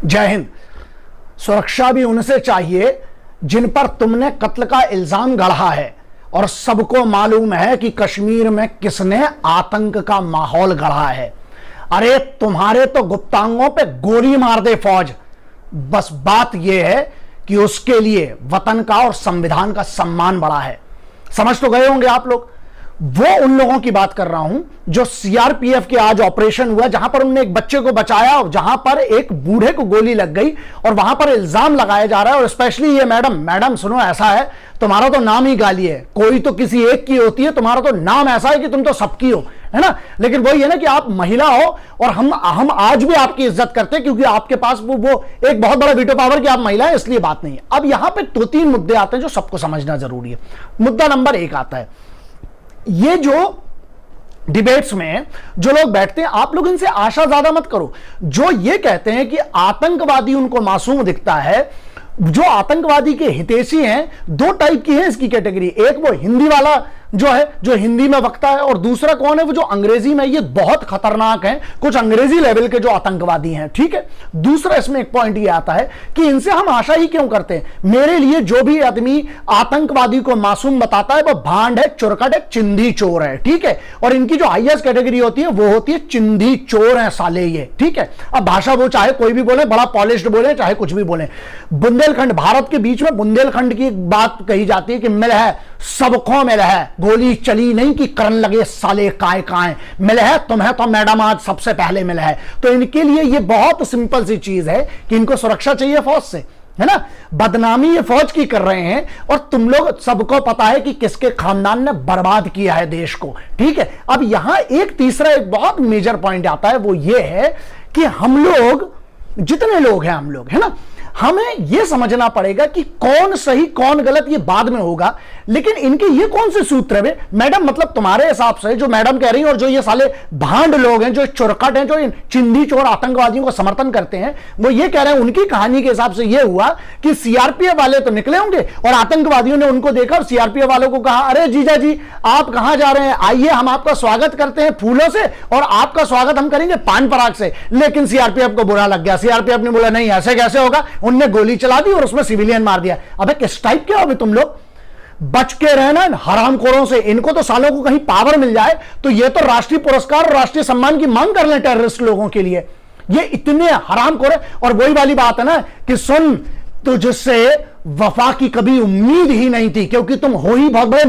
जय हिंद। सुरक्षा भी उनसे चाहिए जिन पर तुमने कत्ल का इल्जाम गढ़ा है, और सबको मालूम है कि कश्मीर में किसने आतंक का माहौल गढ़ा है। अरे तुम्हारे तो गुप्तांगों पे गोली मार दे फौज, बस बात यह है कि उसके लिए वतन का और संविधान का सम्मान बड़ा है। समझ तो गए होंगे आप लोग। वो उन लोगों की बात कर रहा हूं जो सीआरपीएफ के आज ऑपरेशन हुआ, जहां पर उन्होंने एक बच्चे को बचाया और जहां पर एक बूढ़े को गोली लग गई, और वहां पर इल्जाम लगाया जा रहा है। और स्पेशली ये मैडम सुनो, ऐसा है तुम्हारा तो नाम ही गाली है, कोई तो किसी एक की होती है, तुम्हारा तो नाम ऐसा है कि तुम तो सबकी हो, है ना। लेकिन वही है ना कि आप महिला हो, और हम आज भी आपकी इज्जत करते हैं क्योंकि आपके पास वो एक बहुत बड़ा वीटो पावर कि आप महिला है, इसलिए बात नहीं है। अब यहां पे 2-3 मुद्दे आते हैं जो सबको समझना जरूरी है। मुद्दा नंबर 1 आता है, ये जो डिबेट्स में जो लोग बैठते हैं, आप लोग इनसे आशा ज्यादा मत करो। जो ये कहते हैं कि आतंकवादी उनको मासूम दिखता है, जो आतंकवादी के हितैषी हैं, 2 टाइप की है इसकी कैटेगरी। एक वो हिंदी वाला जो है, जो हिंदी में वक्ता है, और दूसरा कौन है, वो जो अंग्रेजी में। ये बहुत खतरनाक है, कुछ अंग्रेजी लेवल के जो आतंकवादी हैं, ठीक है। दूसरा इसमें एक पॉइंट ये आता है कि इनसे हम आशा ही क्यों करते हैं। मेरे लिए जो भी आदमी आतंकवादी को मासूम बताता है वो भांड है, चुरकट है, चिंधी चोर है, ठीक है। और इनकी जो हाईएस्ट कैटेगरी होती है वो होती है चिंधी चोर है साले ये, ठीक है। अब भाषा वो चाहे कोई भी बोले, बड़ा पॉलिश्ड बोले, चाहे कुछ भी बोले। बुंदेलखंड, भारत के बीच में बुंदेलखंड की एक बात कही जाती है कि मिल है सबको मिल है, गोली चली नहीं कि करन लगे साले काय काय, मिल है तुम्हें तो मैडम आज सबसे पहले मिल है। तो इनके लिए ये बहुत सिंपल सी चीज है कि इनको सुरक्षा चाहिए फौज से, है ना। बदनामी ये फौज की कर रहे हैं, और तुम लोग सबको पता है कि किसके खानदान ने बर्बाद किया है देश को, ठीक है। अब यहां एक तीसरा एक बहुत मेजर पॉइंट आता है, वो ये है कि हम लोग जितने लोग हैं, हम लोग, है ना, हमें यह समझना पड़ेगा कि कौन सही कौन गलत ये बाद में होगा। लेकिन इनके ये कौन से सूत्र है मैडम, मतलब तुम्हारे हिसाब से जो मैडम कह रही हैं, और जो ये साले भांड लोग हैं, जो चुरकट हैं, जो चिंधी चोर आतंकवादियों को समर्थन करते हैं, वो ये कह रहे हैं उनकी कहानी के हिसाब से ये हुआ कि सीआरपीएफ वाले तो निकले होंगे और आतंकवादियों ने उनको देखा और सीआरपीएफ वालों को कहा, अरे जीजा जी आप कहां जा रहे हैं, आइए हम आपका स्वागत करते हैं फूलों से, और आपका स्वागत हम करेंगे पान पराग से। लेकिन सीआरपीएफ को बुरा लग गया, सीआरपीएफ ने बोला नहीं ऐसे कैसे होगा, उनने गोली चला दी और उसमें सिविलियन मार दिया। अबे किस टाइप के हो अभी तुम लोग, बच के रहना हरामखोरों से। इनको तो सालों को कहीं पावर मिल जाए तो ये तो राष्ट्रीय पुरस्कार और राष्ट्रीय सम्मान की मांग कर लें टेररिस्ट लोगों के लिए। ये इतने हरामखोर है। और वही वाली बात है ना कि सुन, तुझसे वफा की कभी उम्मीद ही नहीं थी, क्योंकि तुम हो ही बहुत बड़े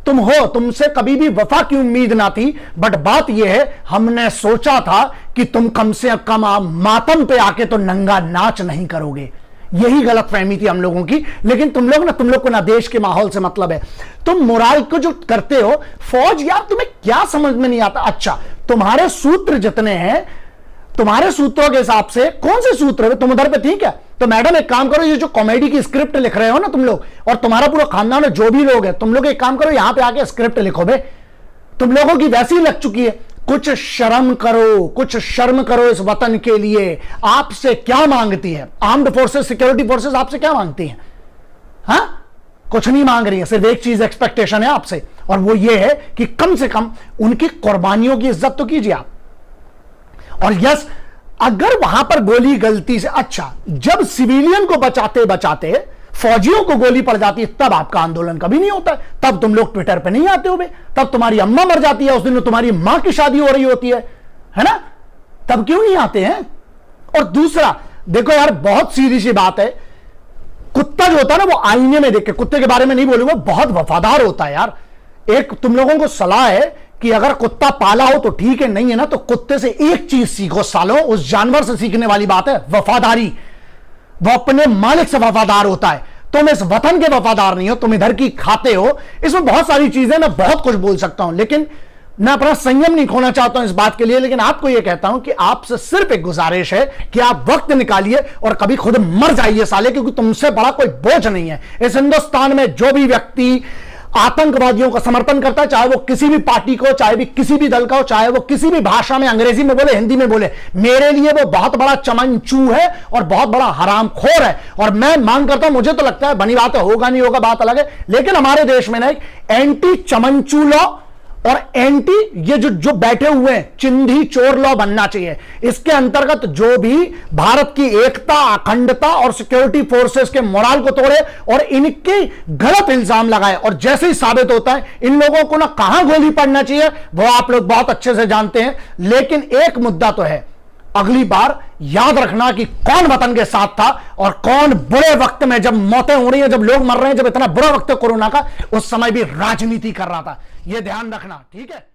तुम हो, तुमसे कभी भी वफा की उम्मीद ना थी। बट बात यह है, हमने सोचा था कि तुम कम से कम मातम पे आके तो नंगा नाच नहीं करोगे। यही गलत फहमी थी हम लोगों की। लेकिन तुम लोग को ना देश के माहौल से मतलब है, तुम मोराल को जो करते हो। फौज यार तुम्हें क्या समझ में नहीं आता। अच्छा, तुम्हारे सूत्र जितने हैं, तुम्हारे सूत्रों के हिसाब से कौन से सूत्र है, तुम उधर पे ठीक है। तो मैडम एक काम करो, ये जो कॉमेडी की स्क्रिप्ट लिख रहे हो ना तुम लोग, और तुम्हारा पूरा खानदान है, जो भी लोग हैं, तुम लोग एक काम करो, यहां पे आके स्क्रिप्ट लिखो बे। तुम लोगों की वैसी ही लग चुकी है। कुछ शर्म करो, कुछ शर्म करो इस वतन के लिए। आपसे क्या मांगती है आर्म्ड फोर्सेस, सिक्योरिटी फोर्सेस, आपसे क्या मांगती है? हाँ, कुछ नहीं मांग रही है, सिर्फ एक चीज एक्सपेक्टेशन है आपसे, और वो ये है कि कम से कम उनकी कुर्बानियों की इज्जत तो कीजिए आप। और यस, अगर वहां पर गोली गलती से, अच्छा, जब सिविलियन को बचाते बचाते फौजियों को गोली पड़ जाती है, तब आपका आंदोलन कभी नहीं होता है। तब तुम लोग ट्विटर पे नहीं आते हो बे। तब तुम्हारी अम्मा मर जाती है, उस दिन तुम्हारी मां की शादी हो रही होती है ना, तब क्यों नहीं आते हैं? और दूसरा देखो यार, बहुत सीधी सी बात है, कुत्ता जो होता है ना, वो आईने में देख के, कुत्ते के बारे में नहीं बोलूंगा, बहुत वफादार होता है यार। एक तुम लोगों को सलाह है कि अगर कुत्ता पाला हो तो ठीक है, नहीं है ना तो कुत्ते से एक चीज सीखो सालों, उस जानवर से सीखने वाली बात है वफादारी। वो अपने मालिक से वफादार होता है। तुम इस वतन के वफादार नहीं हो, तुम इधर की खाते हो। इसमें बहुत सारी चीजें, मैं बहुत कुछ बोल सकता हूं, लेकिन मैं अपना संयम नहीं खोना चाहता हूं इस बात के लिए। लेकिन आपको यह कहता हूं कि आपसे सिर्फ एक गुजारिश है कि आप वक्त निकालिए और कभी खुद मर जाइए साले, क्योंकि तुमसे बड़ा कोई बोझ नहीं है इस हिंदुस्तान में। जो भी व्यक्ति आतंकवादियों का समर्थन करता है, चाहे वो किसी भी पार्टी को, चाहे भी किसी भी दल का हो, चाहे वो किसी भी भाषा में, अंग्रेजी में बोले, हिंदी में बोले, मेरे लिए वो बहुत बड़ा चमनचू है और बहुत बड़ा हरामखोर है। और मैं मांग करता हूं, मुझे तो लगता है, बनी बात है, होगा नहीं होगा बात अलग है, लेकिन हमारे देश में ना एक एंटी चमनचू लॉ और एंटी ये जो बैठे हुए हैं चिंधी चोर लॉ बनना चाहिए। इसके अंतर्गत जो भी भारत की एकता, अखंडता और सिक्योरिटी फोर्सेस के मोराल को तोड़े और इनके गलत इल्जाम लगाए, और जैसे ही साबित होता है इन लोगों को ना कहां गोली पड़ना चाहिए वो आप लोग बहुत अच्छे से जानते हैं। लेकिन एक मुद्दा तो है, अगली बार याद रखना कि कौन वतन के साथ था और कौन बुरे वक्त में, जब मौतें हो रही हैं, जब लोग मर रहे हैं, जब इतना बुरा वक्त है कोरोना का, उस समय भी राजनीति कर रहा था। यह ध्यान रखना, ठीक है।